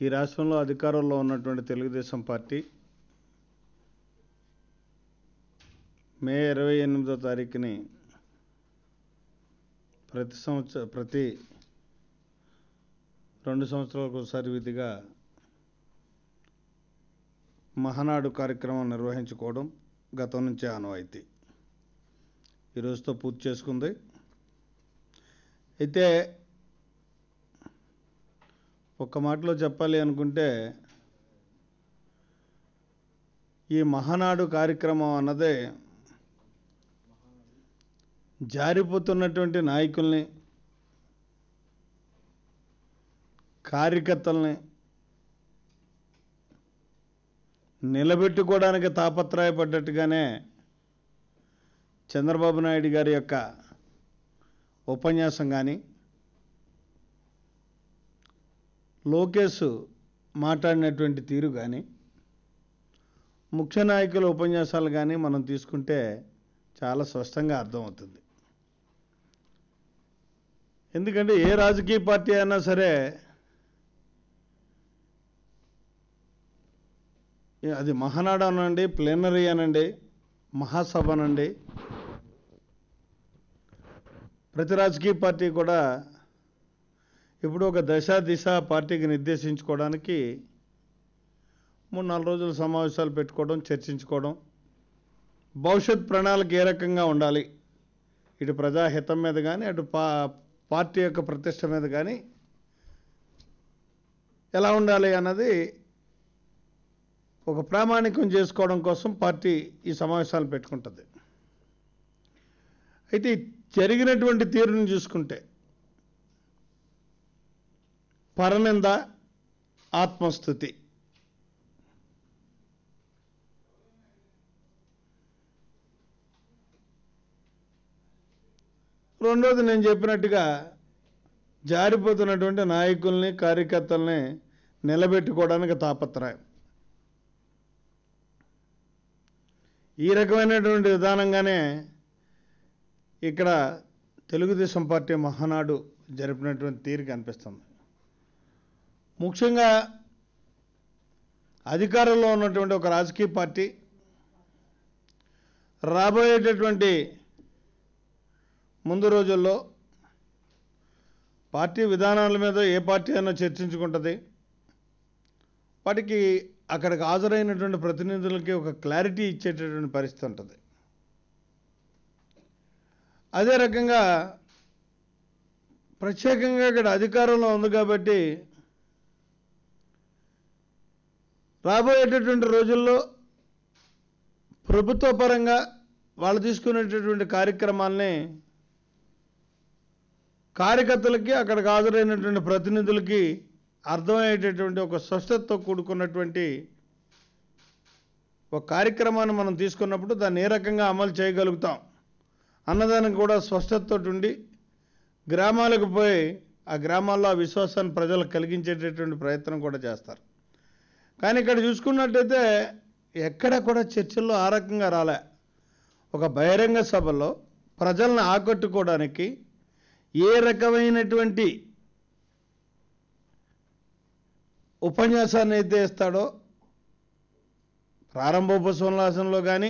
ఈ రాష్ట్రంలో అధికారంలో ఉన్నటువంటి తెలుగుదేశం పార్టీ మే 28వ తారీఖుని ప్రతి 2 సంవత్సరాలకు ఒకసారి విధిగా మహానాడు కార్యక్రమం నిర్వహించుకోవడం గతం నుంచే ఆనవాయితీ. ఈరోజుతో పూర్తి చేసుకుంది. అయితే ఒక్క మాటలో చెప్పాలి అనుకుంటే ఈ మహానాడు కార్యక్రమం అన్నదే జారిపోతున్నటువంటి నాయకుల్ని, కార్యకర్తల్ని నిలబెట్టుకోవడానికి తాపత్రయపడ్డట్టుగానే చంద్రబాబు నాయుడు గారి యొక్క ఉపన్యాసం కానీ, లోకేష్ మాట్లాడినటువంటి తీరు కానీ, ముఖ్య నాయకుల ఉపన్యాసాలు కానీ మనం తీసుకుంటే చాలా స్పష్టంగా అర్థమవుతుంది. ఎందుకంటే ఏ రాజకీయ పార్టీ అయినా సరే అది మహానాడు అనండి, ప్లేనరీ అనండి, మహాసభ అనండి, ప్రతి రాజకీయ పార్టీ కూడా ఇప్పుడు ఒక దిశ పార్టీకి నిర్దేశించుకోవడానికి 3-4 రోజుల సమావేశాలు పెట్టుకోవడం, చర్చించుకోవడం, భవిష్యత్ ప్రణాళిక ఏ రకంగా ఉండాలి, ఇటు ప్రజాహితం మీద కానీ అటు పార్టీ యొక్క ప్రతిష్ట మీద కానీ ఎలా ఉండాలి అన్నది ఒక ప్రామాణికం చేసుకోవడం కోసం పార్టీ ఈ సమావేశాలు పెట్టుకుంటుంది. అయితే జరిగినటువంటి తీరును చూసుకుంటే పరనింద, ఆత్మస్తుతి, రెండోది నేను చెప్పినట్టుగా జారిపోతున్నటువంటి నాయకుల్ని, కార్యకర్తల్ని నిలబెట్టుకోవడానికి తాపత్రయం. ఈ రకమైనటువంటి విధానంగానే ఇక్కడ తెలుగుదేశం పార్టీ మహానాడు జరిపినటువంటి తీరు కనిపిస్తుంది. ముఖ్యంగా అధికారంలో ఉన్నటువంటి ఒక రాజకీయ పార్టీ రాబోయేటటువంటి ముందు రోజుల్లో పార్టీ విధానాల మీద ఏ పార్టీ అయినా చర్చించుకుంటుంది. వాటికి అక్కడికి హాజరైనటువంటి ప్రతినిధులకి ఒక క్లారిటీ ఇచ్చేటటువంటి పరిస్థితి ఉంటుంది. అదే రకంగా ప్రత్యేకంగా ఇక్కడ అధికారంలో ఉంది కాబట్టి రాబోయేటటువంటి రోజుల్లో ప్రభుత్వ పరంగా వాళ్ళు తీసుకునేటటువంటి కార్యక్రమాల్ని కార్యకర్తలకి, అక్కడికి హాజరైనటువంటి ప్రతినిధులకి అర్థమయ్యేటటువంటి ఒక స్పష్టతతో కూడుకున్నటువంటి ఒక కార్యక్రమాన్ని మనం తీసుకున్నప్పుడు దాన్ని ఏ రకంగా అమలు చేయగలుగుతాం అన్నదానికి కూడా స్పష్టతతో ఉండి గ్రామాలకు పోయి ఆ గ్రామాల్లో ఆ విశ్వాసాన్ని ప్రజలకు కలిగించేటటువంటి ప్రయత్నం కూడా చేస్తారు. కానీ ఇక్కడ చూసుకున్నట్టయితే ఎక్కడ కూడా చర్చల్లో ఆ రకంగా రాలే. ఒక బహిరంగ సభలో ప్రజలను ఆకట్టుకోవడానికి ఏ రకమైనటువంటి ఉపన్యాసాన్ని అయితే ఇస్తాడో, ప్రారంభోపన్యాసంలో కానీ,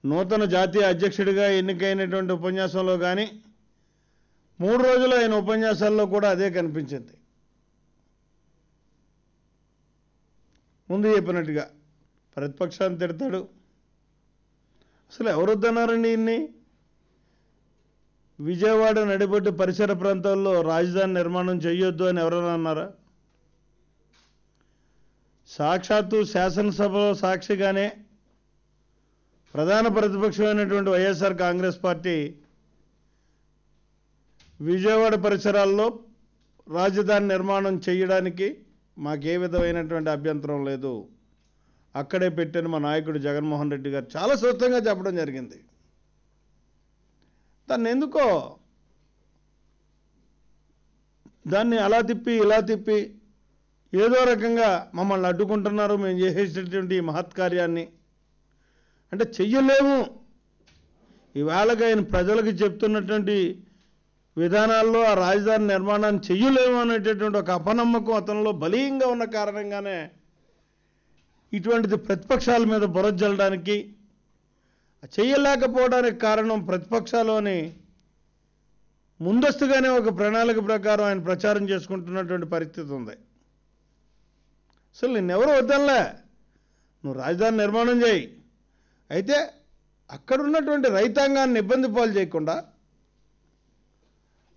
నూతన జాతీయ అధ్యక్షుడిగా ఎన్నికైనటువంటి ఉపన్యాసంలో కానీ, 3 రోజులు ఆయన ఉపన్యాసాల్లో కూడా అదే కనిపించింది. ముందు చెప్పినట్టుగా ప్రతిపక్షాన్ని తిడతాడు. అసలు ఎవరు వద్దన్నారండి ఇన్ని? విజయవాడ నడిబొడ్డు పరిసర ప్రాంతాల్లో రాజధాని నిర్మాణం చేయొద్దు అని ఎవరైనా అన్నారా? సాక్షాత్తు శాసనసభలో సాక్షిగానే ప్రధాన ప్రతిపక్షమైనటువంటి వైఎస్ఆర్ కాంగ్రెస్ పార్టీ విజయవాడ పరిసరాల్లో రాజధాని నిర్మాణం చేయడానికి మాకే విధమైనటువంటి అభ్యంతరం లేదు, అక్కడే పెట్టిన మా నాయకుడు జగన్మోహన్ రెడ్డి గారు చాలా స్పష్టంగా చెప్పడం జరిగింది. దాన్ని ఎందుకో దాన్ని అలా తిప్పి ఇలా తిప్పి ఏదో రకంగా మమ్మల్ని అడ్డుకుంటున్నారు, మేము చేసేటటువంటి మహత్కార్యాన్ని అంటే చెయ్యలేము. ఈవేళగా ఆయన ప్రజలకు చెప్తున్నటువంటి విధానాల్లో ఆ రాజధాని నిర్మాణాన్ని చెయ్యలేము అనేటటువంటి ఒక అపనమ్మకం అతనిలో బలీయంగా ఉన్న కారణంగానే ఇటువంటిది ప్రతిపక్షాల మీద బురద జల్లడానికి చేయలేకపోవడానికి కారణం ప్రతిపక్షాలోని ముందస్తుగానే ఒక ప్రణాళిక ప్రకారం ఆయన ప్రచారం చేసుకుంటున్నటువంటి పరిస్థితి ఉంది. అసలు నిన్నెవరు వద్దనలే, నువ్వు రాజధాని నిర్మాణం చేయి, అయితే అక్కడున్నటువంటి రైతాంగాన్ని ఇబ్బంది పాలు చేయకుండా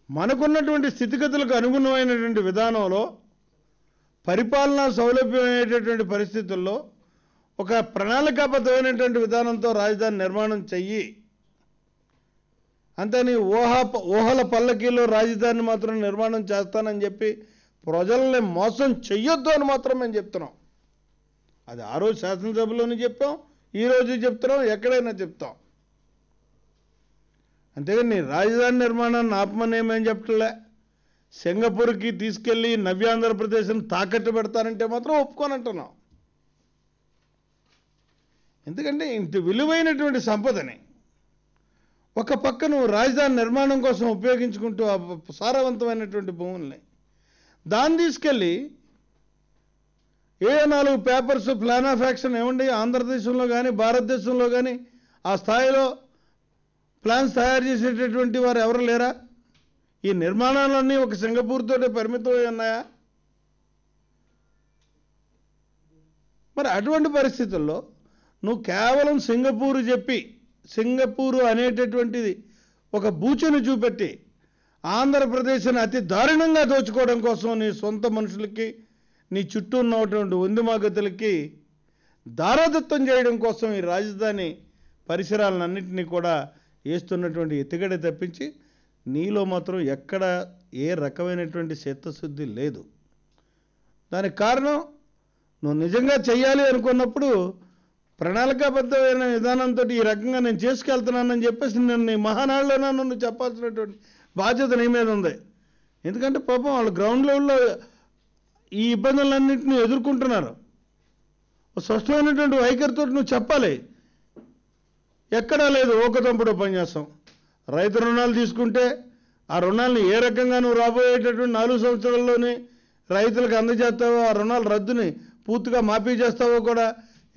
మనకున్నటువంటి స్థితిగతులకు అనుగుణమైనటువంటి విధానంలో పరిపాలనా సౌలభ్యమైనటువంటి పరిస్థితుల్లో ఒక ప్రణాళికాబద్ధమైనటువంటి విధానంతో రాజధాని నిర్మాణం చెయ్యి. అంతేని ఊహల పల్లకీలో రాజధాని మాత్రం నిర్మాణం చేస్తానని చెప్పి ప్రజల్ని మోసం చెయ్యొద్దు అని మాత్రం మేము చెప్తున్నాం. అది ఆ రోజు శాసనసభలోనే చెప్పాం, ఈరోజు చెప్తున్నాం, ఎక్కడైనా చెప్తాం. అంతేగాని రాజధాని నిర్మాణాన్ని ఆపమని ఏమేం చెప్పట్లే. సింగపూర్కి తీసుకెళ్ళి నవ్యాంధ్రప్రదేశ్ని తాకట్టు పెడతానంటే మాత్రం ఒప్పుకోనంటున్నాం. ఎందుకంటే ఇంత విలువైనటువంటి సంపదని ఒక పక్క నువ్వు రాజధాని నిర్మాణం కోసం ఉపయోగించుకుంటూ ఆ సారవంతమైనటువంటి భూముల్ని దాన్ని తీసుకెళ్ళి 4 పేపర్స్ ప్లాన్ ఆఫ్ యాక్షన్ ఏమండి ఆంధ్రదేశంలో కానీ భారతదేశంలో కానీ ఆ స్థాయిలో ప్లాన్స్ తయారు చేసేటటువంటి వారు ఎవరు లేరా? ఈ నిర్మాణాలన్నీ ఒక సింగపూర్ తోటే పరిమితమై ఉన్నాయా? మరి అటువంటి పరిస్థితుల్లో నువ్వు కేవలం సింగపూరు చెప్పి సింగపూరు అనేటటువంటిది ఒక బూచును చూపెట్టి ఆంధ్రప్రదేశ్ని అతి దారుణంగా దోచుకోవడం కోసం నీ సొంత మనుషులకి నీ చుట్టూ ఉన్నటువంటి వందిమాగతులకి దారాదత్తం చేయడం కోసం ఈ రాజధాని పరిసరాలన్నింటినీ కూడా వేస్తున్నటువంటి ఎత్తుగడ తప్పించి నీలో మాత్రం ఎక్కడ ఏ రకమైనటువంటి చిత్తశుద్ధి లేదు. దానికి కారణం నువ్వు నిజంగా చెయ్యాలి అనుకున్నప్పుడు ప్రణాళికాబద్ధమైన విధానంతో ఈ రకంగా నేను చేసుకెళ్తున్నానని చెప్పేసి నేను నీ మహానాడులోనే నన్ను చెప్పాల్సినటువంటి బాధ్యత నీ మీద ఉంది. ఎందుకంటే పాపం వాళ్ళు గ్రౌండ్ లెవెల్లో ఈ ఇబ్బందులన్నింటినీ ఎదుర్కొంటున్నారు. స్పష్టమైనటువంటి వైఖరితో నువ్వు చెప్పాలి. ఎక్కడా లేదు ఓకతంపుడు ఉపన్యాసం. రైతు రుణాలు తీసుకుంటే ఆ రుణాలను ఏ రకంగా నువ్వు రాబోయేటటువంటి 4 సంవత్సరాల్లోనే రైతులకు అందజేస్తావో, ఆ రుణాల రద్దుని పూర్తిగా మాఫీ చేస్తావో కూడా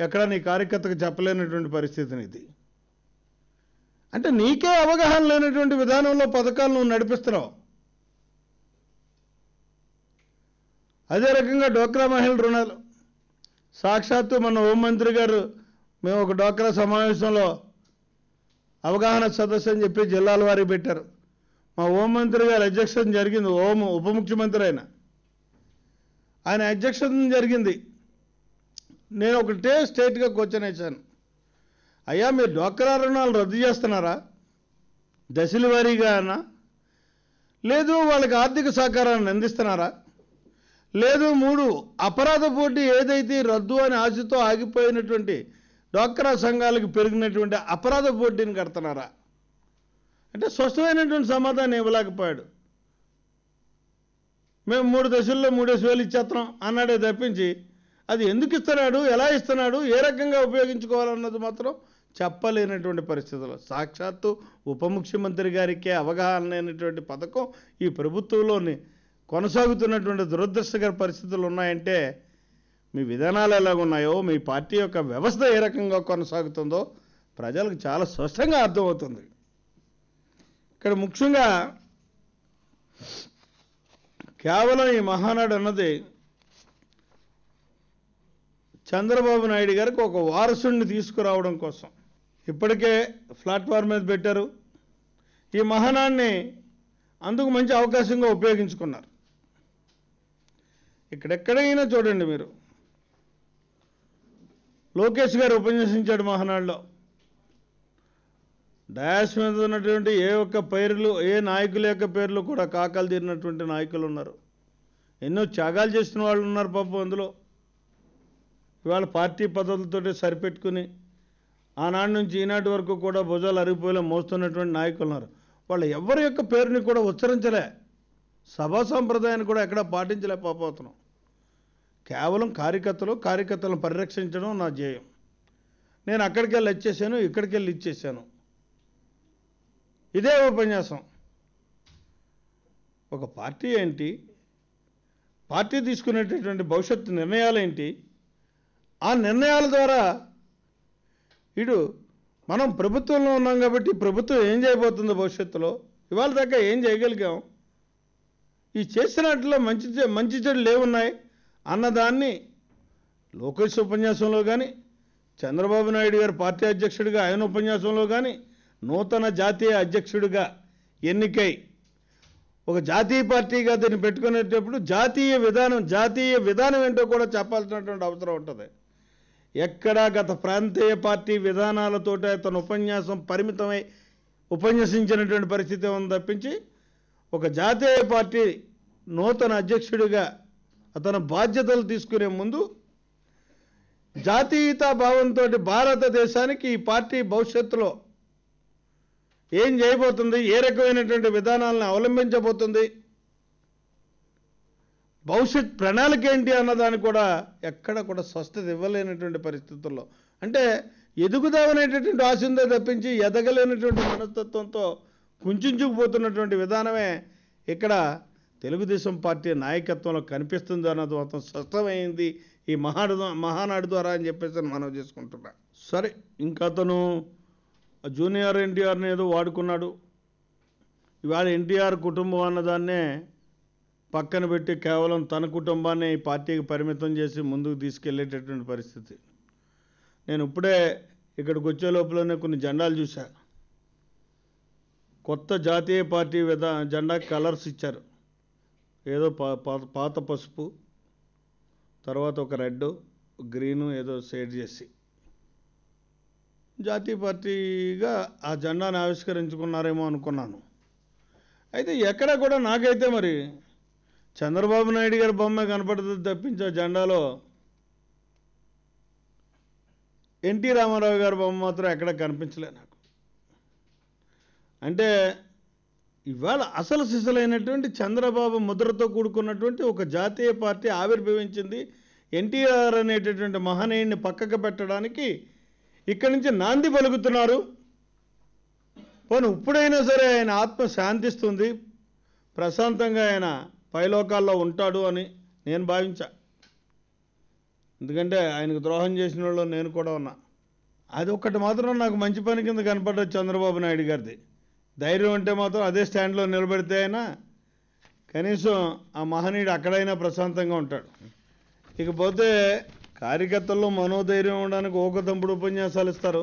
ఎక్కడ నీ కార్యకర్తకు చెప్పలేనటువంటి పరిస్థితిని ఇది. అంటే నీకే అవగాహన లేనటువంటి విధానంలో పథకాలు నువ్వు నడిపిస్తున్నావు. అదే రకంగా డ్వాక్రా మహిళల రుణాలు సాక్షాత్తు మన హోంమంత్రి గారు మేము ఒక డ్వాక్రా సమావేశంలో అవగాహన సదస్సు అని చెప్పి జిల్లాల వారీ పెట్టారు. మా హోంమంత్రి గారి అధ్యక్షత జరిగింది. ఉప ముఖ్యమంత్రి ఆయన అధ్యక్షత జరిగింది. నేను ఒకటే స్టేట్గా క్వశ్చన్ వేశాను, అయ్యా మీరు డ్వాక్రా రుణాలు రద్దు చేస్తున్నారా దశల వారీగా అన్నా, లేదు వాళ్ళకి ఆర్థిక సహకారాన్ని అందిస్తున్నారా, లేదు 3 అపరాధ పోటీ ఏదైతే రద్దు అని ఆశతో ఆగిపోయినటువంటి డ్వాక్రా సంఘాలకు పెరిగినటువంటి అపరాధ పోటీని కడుతున్నారా అంటే స్పష్టమైనటువంటి సమాధానం ఇవ్వలేకపోయాడు. మేము 3 దశల్లో 3,000 ఇచ్చేస్తున్నాం అన్నాడే తప్పించి అది ఎందుకు ఇస్తున్నాడు, ఎలా ఇస్తున్నాడు, ఏ రకంగా ఉపయోగించుకోవాలన్నది మాత్రం చెప్పలేనటువంటి పరిస్థితులు. సాక్షాత్తు ఉప ముఖ్యమంత్రి గారికే అవగాహన లేనటువంటి పథకం ఈ ప్రభుత్వంలోని కొనసాగుతున్నటువంటి దురదృష్టకర పరిస్థితులు ఉన్నాయంటే మీ విధానాలు ఎలాగున్నాయో, మీ పార్టీ యొక్క వ్యవస్థ ఏ రకంగా కొనసాగుతుందో ప్రజలకు చాలా స్పష్టంగా అర్థమవుతుంది. ఇక్కడ ముఖ్యంగా కేవలం ఈ మహానాడు అన్నది చంద్రబాబు నాయుడు గారికి ఒక వారసుడిని తీసుకురావడం కోసం ఇప్పటికే ప్లాట్ఫామ్ మీద పెట్టారు. ఈ మహానాడిని అందుకు మంచి అవకాశంగా ఉపయోగించుకున్నారు. ఇక్కడెక్కడైనా చూడండి మీరు, లోకేష్ గారు ఉపన్యసించాడు మహానాడులో. డయాస్ మీద ఉన్నటువంటి ఏ ఒక్క పేర్లు, ఏ నాయకుల యొక్క పేర్లు కూడా కాకలు తీరినటువంటి నాయకులు ఉన్నారు. ఎన్నో త్యాగాలు చేసిన వాళ్ళు ఉన్నారు పాపం అందులో. ఇవాళ పార్టీ పద్ధతులతో సరిపెట్టుకుని ఆనాటి నుంచి ఈనాటి వరకు కూడా భుజాలు అరిగిపోయేలా మోస్తున్నటువంటి నాయకులు ఉన్నారు. వాళ్ళు ఎవరి యొక్క పేరుని కూడా ఉచ్చరించలే, సభా సంప్రదాయాన్ని కూడా ఎక్కడా పాటించలేకపోతున్నాం. కేవలం కార్యకర్తలను పరిరక్షించడం నా ధ్యేయం. నేను అక్కడికి వెళ్ళి ఇచ్చేసాను, ఇక్కడికి వెళ్ళి ఇచ్చేసాను, ఇదే ఉపన్యాసం. ఒక పార్టీ ఏంటి, పార్టీ తీసుకునేటటువంటి భవిష్యత్తు నిర్ణయాలు ఏంటి, ఆ నిర్ణయాల ద్వారా ఇటు మనం ప్రభుత్వంలో ఉన్నాం కాబట్టి ప్రభుత్వం ఏం చేయబోతుందో భవిష్యత్తులో, ఇవాళ దాకా ఏం చేయగలిగాం, ఈ చేసినట్లో మంచి చెడులు ఏమున్నాయి అన్నదాన్ని లోకేష్ ఉపన్యాసంలో కానీ, చంద్రబాబు నాయుడు గారు పార్టీ అధ్యక్షుడిగా ఆయన ఉపన్యాసంలో కానీ, నూతన జాతీయ అధ్యక్షుడిగా ఎన్నికై ఒక జాతీయ పార్టీగా దీన్ని పెట్టుకునేటప్పుడు జాతీయ విధానం ఏంటో కూడా చెప్పాల్సినటువంటి అవసరం ఉంటుంది. ఎక్కడా గత ప్రాంతీయ పార్టీ విధానాలతోటే తన ఉపన్యాసం పరిమితమై ఉపన్యసించినటువంటి పరిస్థితి ఉంది తప్పించి, ఒక జాతీయ పార్టీ నూతన అధ్యక్షుడిగా అతను బాధ్యతలు తీసుకునే ముందు జాతీయతా భావంతో భారతదేశానికి ఈ పార్టీ భవిష్యత్తులో ఏం చేయబోతుంది, ఏ రకమైనటువంటి విధానాలను అవలంబించబోతుంది, భవిష్యత్ ప్రణాళిక ఏంటి అన్నదాన్ని కూడా ఎక్కడ కూడా స్పష్టత ఇవ్వలేనటువంటి పరిస్థితుల్లో, అంటే ఎదుగుదామనేటటువంటి ఆశ ఉందే తప్పించి ఎదగలేనటువంటి మనస్తత్వంతో కుంచుకుపోతున్నటువంటి విధానమే ఇక్కడ తెలుగుదేశం పార్టీ నాయకత్వంలో కనిపిస్తుంది అన్నది మొత్తం స్పష్టమైంది ఈ మహానాడు ద్వారా అని చెప్పేసి మనం చేసుకుంటున్నా. సరే, ఇంకా అతను జూనియర్ ఎన్టీఆర్ని ఏదో వాడుకున్నాడు. ఇవాళ ఎన్టీఆర్ కుటుంబం అన్నదాన్నే పక్కన పెట్టి కేవలం తన కుటుంబాన్ని ఈ పార్టీకి పరిమితం చేసి ముందుకు తీసుకెళ్లేటటువంటి పరిస్థితి. నేను ఇప్పుడే ఇక్కడికి వచ్చే లోపలనే కొన్ని జెండాలు చూశా. కొత్త జాతీయ పార్టీ జెండా కలర్స్ ఇచ్చారు. ఏదో పాత పసుపు, తర్వాత ఒక రెడ్, గ్రీను ఏదో షేడ్ చేసి జాతీయ పార్టీగా ఆ జెండాను ఆవిష్కరించుకున్నారేమో అనుకున్నాను. అయితే ఎక్కడ కూడా నాకైతే మరి చంద్రబాబు నాయుడు గారి బొమ్మ కనపడుతుంది తప్పించే జెండాలో ఎన్టీ రామారావు గారి బొమ్మ మాత్రం ఎక్కడ కనిపించలే నాకు. అంటే ఇవాళ అసలు సిసలైనటువంటి చంద్రబాబు ముద్రతో కూడుకున్నటువంటి ఒక జాతీయ పార్టీ ఆవిర్భవించింది. ఎన్టీఆర్ అనేటటువంటి మహనీయుడిని పక్కకు పెట్టడానికి ఇక్కడి నుంచి నాంది పలుకుతున్నారు. పోనీ ఇప్పుడైనా సరే ఆయన ఆత్మ శాంతిస్తుంది, ప్రశాంతంగా ఆయన పైలోకాల్లో ఉంటాడు అని నేను భావించా. ఎందుకంటే ఆయనకు ద్రోహం చేసిన వాళ్ళు నేను కూడా ఉన్నా. అది ఒక్కటి మాత్రం నాకు మంచి పని కింద కనపడ్డది చంద్రబాబు నాయుడు గారిది. ధైర్యం అంటే మాత్రం అదే స్టాండ్లో నిలబెడితే అయినా కనీసం ఆ మహనీయుడు అక్కడైనా ప్రశాంతంగా ఉంటాడు. ఇకపోతే కార్యకర్తల్లో మనోధైర్యం ఉండడానికి ఒక తంపుడు ఉపన్యాసాలు ఇస్తారు.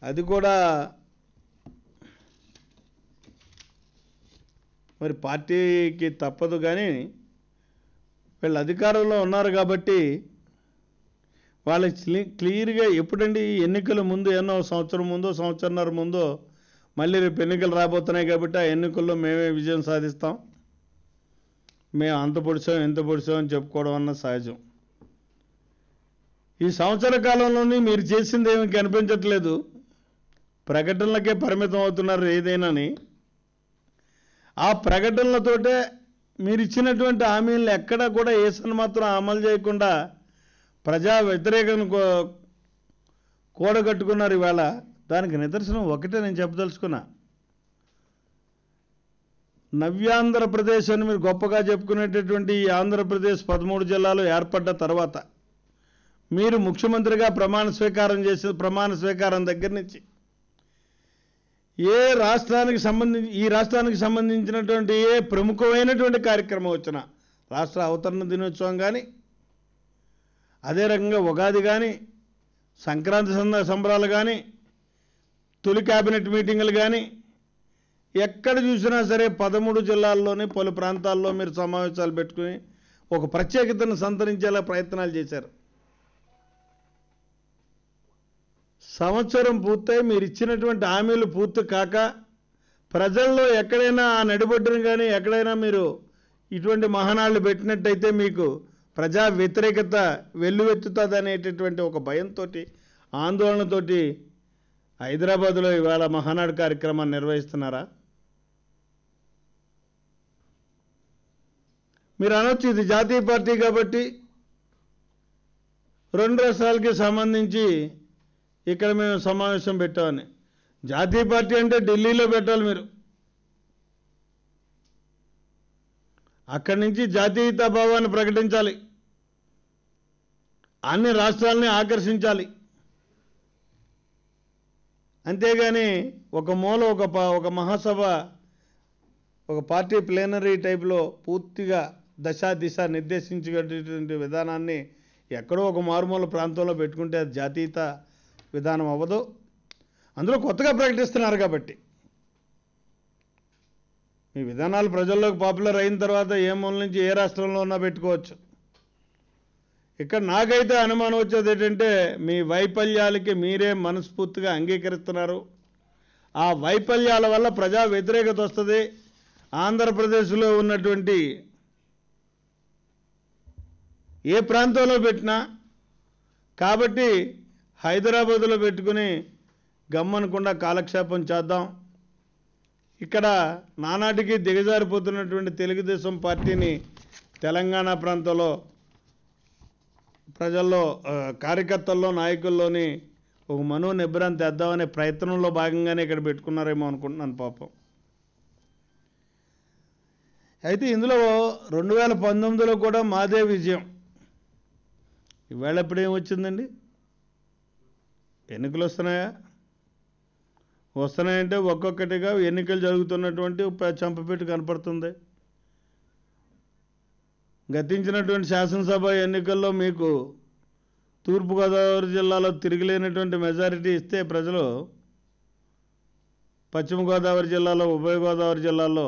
అది కూడా మరి పార్టీకి తప్పదు. కానీ వీళ్ళు అధికారంలో ఉన్నారు కాబట్టి వాళ్ళకి క్లియర్గా ఎప్పుడండి ఎన్నికల ముందు, ఎన్నో సంవత్సరం ముందో సంవత్సరంన్నర ముందో మళ్ళీ రేపు ఎన్నికలు రాబోతున్నాయి కాబట్టి ఆ ఎన్నికల్లో మేమే విజయం సాధిస్తాం, మేము అంత పొడిచాం ఎంత పొడిచాం అని చెప్పుకోవడం అన్న సహజం. ఈ సంవత్సర కాలంలోని మీరు చేసింది ఏమి కనిపించట్లేదు, ప్రకటనలకే పరిమితం అవుతున్నారు ఏదైనాని. ఆ ప్రకటనలతోటే మీరు ఇచ్చినటువంటి హామీలను ఎక్కడా కూడా ఏ మాత్రం అమలు చేయకుండా ప్రజా వ్యతిరేకను కూడగట్టుకున్నారు ఇవాళ. దానికి నిదర్శనం ఒకటే నేను చెప్పదలుచుకున్నా. నవ్యాంధ్రప్రదేశ్ అని మీరు గొప్పగా చెప్పుకునేటటువంటి ఈ ఆంధ్రప్రదేశ్ 13 జిల్లాలు ఏర్పడ్డ తర్వాత మీరు ముఖ్యమంత్రిగా ప్రమాణ స్వీకారం దగ్గర నుంచి ఈ రాష్ట్రానికి సంబంధించినటువంటి ఏ ప్రముఖమైనటువంటి కార్యక్రమం వచ్చినా, రాష్ట్ర అవతరణ దినోత్సవం కానీ, అదే రకంగా ఉగాది కానీ, సంక్రాంతి సంబరాలు కానీ, తొలి కేబినెట్ మీటింగులు కానీ, ఎక్కడ చూసినా సరే 13 జిల్లాల్లోని పలు ప్రాంతాల్లో మీరు సమావేశాలు పెట్టుకుని ఒక ప్రత్యేకతను సంతరించేలా ప్రయత్నాలు చేశారు. సంవత్సరం పూర్తయి మీరు ఇచ్చినటువంటి హామీలు పూర్తి కాక ప్రజల్లో ఎక్కడైనా ఆ నడిబొడ్డును కానీ ఎక్కడైనా మీరు ఇటువంటి మహానాళ్ళు పెట్టినట్టయితే మీకు ప్రజా వ్యతిరేకత వెల్లువెత్తుతుంది అనేటటువంటి ఒక భయంతో, ఆందోళనతోటి హైదరాబాద్లో ఇవాళ మహానాడు కార్యక్రమాన్ని నిర్వహిస్తున్నారా? మీరు అనొచ్చు ఇది జాతీయ పార్టీ కాబట్టి 2 రాష్ట్రాలకి సంబంధించి ఇక్కడ మేము సమావేశం పెట్టామని. జాతీయ పార్టీ అంటే ఢిల్లీలో పెట్టాలి మీరు. అక్కడి నుంచి జాతీయతా భావాన్ని ప్రకటించాలి, అన్ని రాష్ట్రాలని ఆకర్షించాలి. అంతేగాని ఒక మూల ఒక మహాసభ, ఒక పార్టీ ప్లేనరీ టైప్లో పూర్తిగా దిశ నిర్దేశించేటటువంటి విధానాన్ని ఎక్కడో ఒక మారుమూల ప్రాంతంలో పెట్టుకుంటే అది జాతీయత విధానం అవ్వదు. అందులో కొత్తగా ప్రకటిస్తున్నారు కాబట్టి మీ విధానాలు ప్రజల్లోకి పాపులర్ అయిన తర్వాత ఏ మూల నుంచి ఏ రాష్ట్రంలో ఉన్నా పెట్టుకోవచ్చు. ఇక్కడ నాకైతే అనుమానం వచ్చేది ఏంటంటే మీ వైఫల్యాలకి మీరే మనస్ఫూర్తిగా అంగీకరిస్తున్నారు. ఆ వైఫల్యాల వల్ల ప్రజా వ్యతిరేకత వస్తుంది. ఆంధ్రప్రదేశ్లో ఉన్నటువంటి ఏ ప్రాంతంలో పెట్టినా కాబట్టి హైదరాబాదులో పెట్టుకుని గమ్మనకుండా కాలక్షేపం చేద్దాం. ఇక్కడ నానాటికి దిగజారిపోతున్నటువంటి తెలుగుదేశం పార్టీని తెలంగాణ ప్రాంతంలో ప్రజల్లో, కార్యకర్తల్లో, నాయకుల్లోని ఒక మనోనిబ్బరం తెద్దామనే ప్రయత్నంలో భాగంగానే ఇక్కడ పెట్టుకున్నారేమో అనుకుంటున్నాను పాపం. అయితే ఇందులో 2019లో కూడా మాదే విజయం. ఇవాళ ఎప్పుడేమొచ్చిందండి? ఎన్నికలు వస్తున్నాయంటే ఒక్కొక్కటిగా ఎన్నికలు జరుగుతున్నటువంటి చంపపెట్టు కనపడుతుంది. గతించినటువంటి శాసనసభ ఎన్నికల్లో మీకు తూర్పుగోదావరి జిల్లాలో తిరిగిలేనటువంటి మెజారిటీ ఇస్తే ప్రజలు, పశ్చిమ గోదావరి జిల్లాలో, ఉభయ గోదావరి జిల్లాలో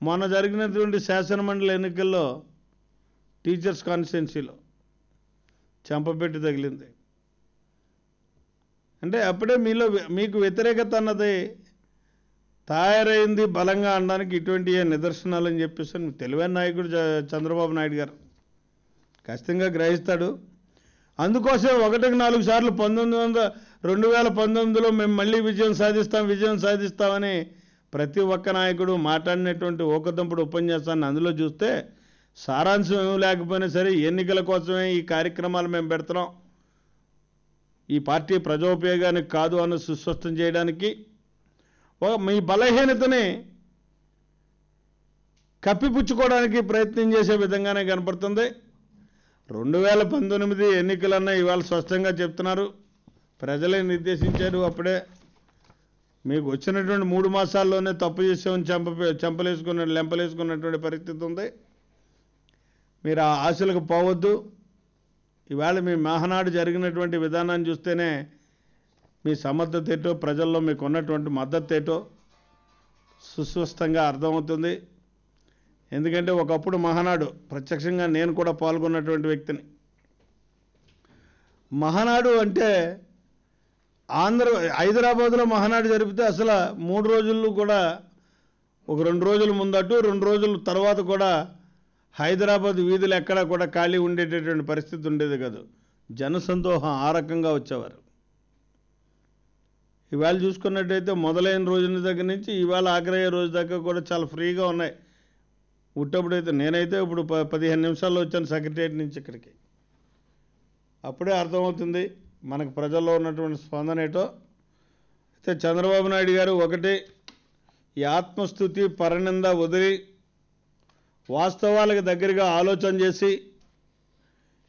మొన్న జరిగినటువంటి శాసనమండలి ఎన్నికల్లో టీచర్స్ కాన్స్టిట్యున్సీలో చంపపెట్టి తగిలింది. అంటే అప్పుడే మీకు వ్యతిరేకత అన్నది తయారైంది బలంగా అనడానికి ఇటువంటి నిదర్శనాలని చెప్పేసి తెలివైన నాయకుడు చంద్రబాబు నాయుడు గారు ఖచ్చితంగా గ్రహిస్తాడు. అందుకోసం 1-4 సార్లు 2019లో మేము మళ్ళీ విజయం సాధిస్తామని ప్రతి ఒక్క నాయకుడు మాట్లాడినటువంటి ఓకదంపుడు ఉపన్యాసాన్ని అందులో చూస్తే సారాంశం ఏమి లేకపోయినా సరే ఎన్నికల కోసమే ఈ కార్యక్రమాలు మేము పెడుతున్నాం, ఈ పార్టీ ప్రజోపయోగానికి కాదు అని సుస్పష్టం చేయడానికి, మీ బలహీనతని కప్పిపుచ్చుకోవడానికి ప్రయత్నం చేసే విధంగానే కనపడుతుంది. 2019 ఎన్నికలన్నా ఇవాళ స్పష్టంగా చెప్తున్నారు, ప్రజలే నిర్దేశించారు. అప్పుడే మీకు వచ్చినటువంటి 3 మాసాల్లోనే తప్పు చేసామని లెంపలేసుకున్నటువంటి పరిస్థితి ఉంది. మీరు ఆ ఆశలకు పోవద్దు. ఇవాళ మీ మహానాడు జరిగినటువంటి విధానాన్ని చూస్తేనే మీ సమర్థత ఏటో, ప్రజల్లో మీకు ఉన్నటువంటి మద్దతు ఏటో సుస్పష్టంగా అర్థమవుతుంది. ఎందుకంటే ఒకప్పుడు మహానాడు ప్రత్యక్షంగా నేను కూడా పాల్గొన్నటువంటి వ్యక్తిని. మహానాడు అంటే హైదరాబాద్లో మహానాడు జరిపితే అసలు 3 రోజులు కూడా, ఒక 2 రోజుల ముందటు 2 రోజుల తర్వాత కూడా హైదరాబాద్ వీధులు ఎక్కడా కూడా ఖాళీ ఉండేటటువంటి పరిస్థితి ఉండేది కాదు. జనసందోహం ఆ రకంగా వచ్చేవారు. ఇవాళ చూసుకున్నట్టయితే మొదలైన రోజున దగ్గర నుంచి ఇవాళ ఆఖరయ్యే రోజు దాకా కూడా చాలా ఫ్రీగా ఉన్నాయి. ఉట్టప్పుడైతే నేనైతే ఇప్పుడు 15 నిమిషాల్లో వచ్చాను సెక్రటరియట్ నుంచి ఇక్కడికి. అప్పుడే అర్థమవుతుంది మనకు ప్రజల్లో ఉన్నటువంటి స్పందన ఏటో. అయితే చంద్రబాబు నాయుడు గారు ఒకటి, ఈ ఆత్మస్థుతి పరనింద వదిలి వాస్తవాలకు దగ్గరగా ఆలోచన చేసి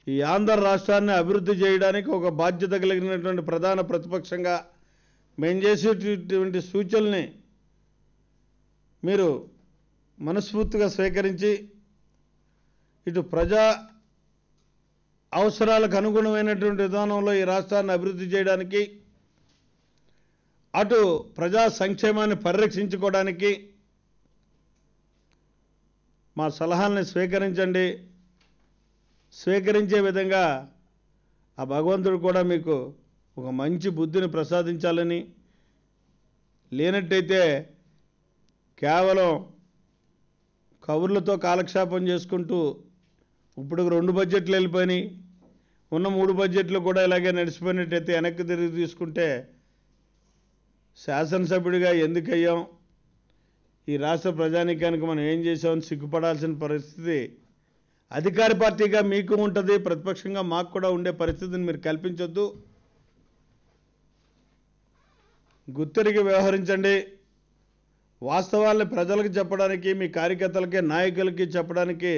ఈ ఆంధ్ర రాష్ట్రాన్ని అభివృద్ధి చేయడానికి ఒక బాధ్యత కలిగినటువంటి ప్రధాన ప్రతిపక్షంగా మేము చేసేటటువంటి సూచనల్ని మీరు మనస్ఫూర్తిగా స్వీకరించి ఇటు ప్రజా అవసరాలకు అనుగుణమైనటువంటి విధానంలో ఈ రాష్ట్రాన్ని అభివృద్ధి చేయడానికి, అటు ప్రజా సంక్షేమాన్ని పరిరక్షించుకోవడానికి మా సలహాలను స్వీకరించండి. స్వీకరించే విధంగా ఆ భగవంతుడు కూడా మీకు ఒక మంచి బుద్ధిని ప్రసాదించాలని, లేనట్టయితే కేవలం కబుర్లతో కాలక్షేపం చేసుకుంటూ ఇప్పుడు 2 బడ్జెట్లు వెళ్ళిపోయినాయి, ఉన్న 3 బడ్జెట్లు కూడా ఇలాగే నడిచిపోయినట్టయితే వెనక్కి తిరిగి తీసుకుంటే శాసనసభ్యుడిగా ఎందుకయ్యాం, ఈ రాష్ట్ర ప్రజానీకానికి మనం ఏం చేసామని సిగ్గుపడాల్సిన పరిస్థితి అధికార పార్టీగా మీకు ఉంటుంది, ప్రతిపక్షంగా మాకు కూడా ఉండే పరిస్థితిని మీరు కల్పించొద్దు. గుర్తెరిగి వ్యవహరించండి. వాస్తవాల్ని ప్రజలకు చెప్పడానికి, మీ కార్యకర్తలకి, నాయకులకి చెప్పడానికి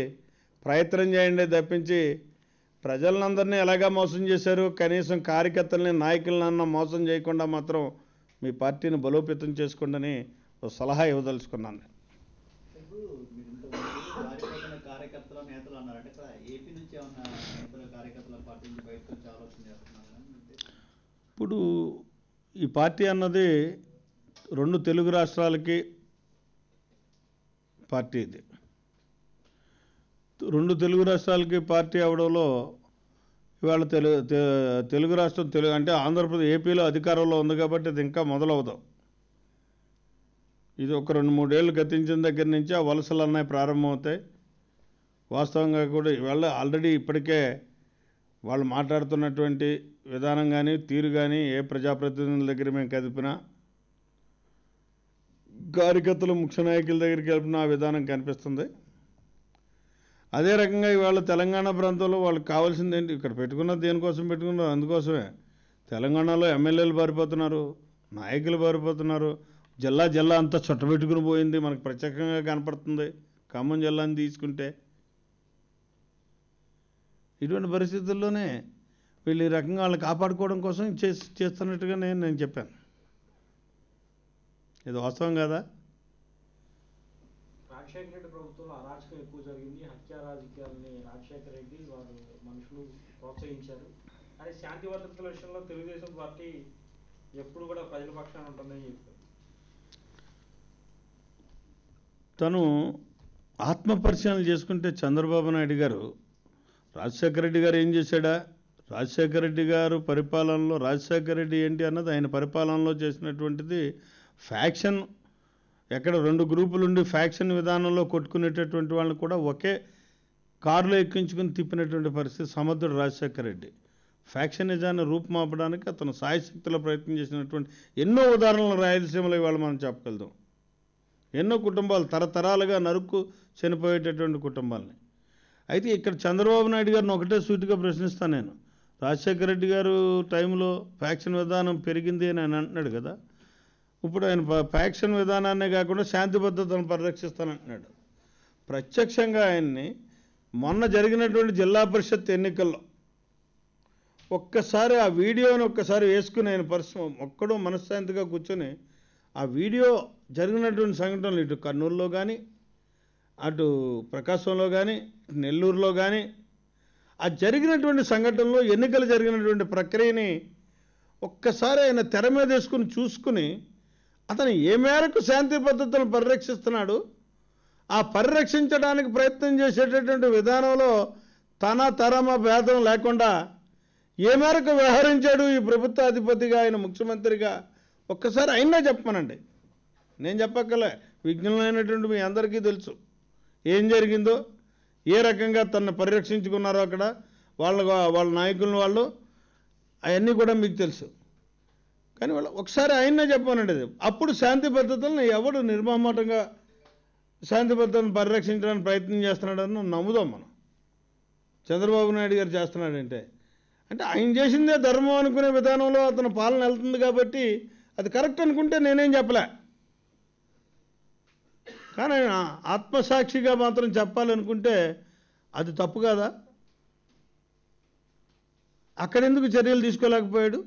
ప్రయత్నం చేయండి తప్పించి ప్రజలందరినీ ఎలాగా మోసం చేశారు, కనీసం కార్యకర్తల్ని, నాయకులనన్నా మోసం చేయకుండా మాత్రం మీ పార్టీని బలోపేతం చేసుకోండి ఒక సలహా ఇవ్వదలుచుకున్నాను. ఇప్పుడు ఈ పార్టీ అన్నది 2 తెలుగు రాష్ట్రాలకి పార్టీ. ఇది 2 తెలుగు రాష్ట్రాలకి పార్టీ అవడంలో ఇవాళ తెలుగు రాష్ట్రం అంటే ఆంధ్రప్రదేశ్, ఏపీలో అధికారంలో ఉంది కాబట్టి ఇది ఇంకా మొదలవుదాం. ఇది ఒక 2-3 ఏళ్ళు గతించిన దగ్గర నుంచి ఆ వలసలు అన్నీ ప్రారంభమవుతాయి. వాస్తవంగా కూడా ఇవాళ ఆల్రెడీ ఇప్పటికే వాళ్ళు మాట్లాడుతున్నటువంటి విధానం కానీ, తీరు కానీ, ఏ ప్రజాప్రతినిధుల దగ్గర మేము కదిపినా, కార్యకర్తలు, ముఖ్య నాయకుల దగ్గరికి కలిపిన ఆ విధానం కనిపిస్తుంది. అదే రకంగా ఇవాళ తెలంగాణ ప్రాంతంలో వాళ్ళకి కావాల్సింది ఏంటి, ఇక్కడ పెట్టుకున్నది దేనికోసం పెట్టుకున్నారు, అందుకోసమే. తెలంగాణలో ఎమ్మెల్యేలు పారిపోతున్నారు, నాయకులు పారిపోతున్నారు, జిల్లా అంతా చుట్టబెట్టుకుని పోయింది, మనకు ప్రత్యేకంగా కనపడుతుంది. ఖమ్మం జిల్లాని తీసుకుంటే ఇటువంటి పరిస్థితుల్లోనే వీళ్ళు ఈ రకంగా వాళ్ళని కాపాడుకోవడం కోసం చేస్తున్నట్టుగా నేను చెప్పాను. ఇది వాస్తవం కదా? రాజశేఖర రెడ్డి ప్రభుత్వంలో అరాచకం ఎక్కువ జరిగింది, హత్యా రాజకీయాలని రాజశేఖర రెడ్డి వారు మనుషులు ప్రోత్సహించారు. కానీ శాంతి భద్రతల విషయంలో తెలుగుదేశం పార్టీ ఎప్పుడు కూడా ప్రజల పక్షాన ఉంటుందని చెప్పారు. తను ఆత్మపరిశీలన చేసుకుంటే చంద్రబాబు నాయుడు గారు, రాజశేఖర రెడ్డి గారు ఏం చేశాడా, రాజశేఖర రెడ్డి గారు పరిపాలనలో, రాజశేఖర రెడ్డి ఏంటి అన్నది ఆయన పరిపాలనలో చేసినటువంటిది ఫ్యాక్షన్. ఎక్కడ 2 గ్రూపులు ఉండి ఫ్యాక్షన్ విధానంలో కొట్టుకునేటటువంటి వాళ్ళని కూడా ఒకే కారులో ఎక్కించుకుని తిప్పినటువంటి పరిస్థితి సమర్థుడు రాజశేఖర రెడ్డి. ఫ్యాక్షనిజాన్ని రూపుమాపడానికి అతను సాయశక్తిలో ప్రయత్నం చేసినటువంటి ఎన్నో ఉదాహరణలు రాయలసీమలో ఇవాళ మనం చెప్పగలుగుతాం. ఎన్నో కుటుంబాలు తరతరాలుగా నరుక్కు చనిపోయేటటువంటి కుటుంబాలని. అయితే ఇక్కడ చంద్రబాబు నాయుడు గారిని ఒకటే సూటిగా ప్రశ్నిస్తాను నేను. రాజశేఖర రెడ్డి గారు టైంలో ఫ్యాక్షన్ విధానం పెరిగింది అని ఆయన అంటున్నాడు కదా, ఇప్పుడు ఆయన ఫ్యాక్షన్ విధానాన్నే కాకుండా శాంతి భద్రతను పరిరక్షిస్తానంటున్నాడు. ప్రత్యక్షంగా ఆయన్ని మొన్న జరిగినటువంటి జిల్లా పరిషత్ ఎన్నికల్లో ఒక్కసారి ఆ వీడియోని ఒక్కసారి వేసుకుని ఆయన ఒక్కడో మనశ్శాంతిగా కూర్చొని ఆ వీడియో జరిగినటువంటి సంఘటనలు ఇటు కర్నూలులో కానీ, అటు ప్రకాశంలో కానీ, నెల్లూరులో కానీ ఆ జరిగినటువంటి సంఘటనలో ఎన్నికలు జరిగినటువంటి ప్రక్రియని ఒక్కసారి ఆయన తెర మీద వేసుకుని చూసుకుని అతను ఏ మేరకు శాంతి భద్రతలను పరిరక్షిస్తున్నాడు, ఆ పరిరక్షించడానికి ప్రయత్నం చేసేటటువంటి విధానంలో తరమ భేదం లేకుండా ఏ మేరకు వ్యవహరించాడు ఈ ప్రభుత్వ అధిపతిగా, ఆయన ముఖ్యమంత్రిగా ఒక్కసారి అయినా చెప్పమనండి. నేను చెప్పక్కలే, విజ్ఞులైనటువంటి మీ అందరికీ తెలుసు ఏం జరిగిందో, ఏ రకంగా తనను పరిరక్షించుకున్నారో అక్కడ వాళ్ళ నాయకులను వాళ్ళు, అవన్నీ కూడా మీకు తెలుసు. కానీ వాళ్ళు ఒకసారి అయినా చెప్పమనండి. అప్పుడు శాంతి భద్రతలను ఎవడు నిర్మమాటంగా శాంతి భద్రతను పరిరక్షించడానికి ప్రయత్నం చేస్తున్నాడని నమ్ముదాం మనం. చంద్రబాబు నాయుడు గారు చేస్తున్నాడంటే అంటే ఆయన చేసిందే ధర్మం అనుకునే విధానంలో అతను పాలన వెళ్తుంది కాబట్టి అది కరెక్ట్ అనుకుంటే నేనేం చెప్పలే. కానీ ఆయన ఆత్మసాక్షిగా మాత్రం చెప్పాలనుకుంటే అది తప్పు కదా. అక్కడెందుకు చర్యలు తీసుకోలేకపోయాడు?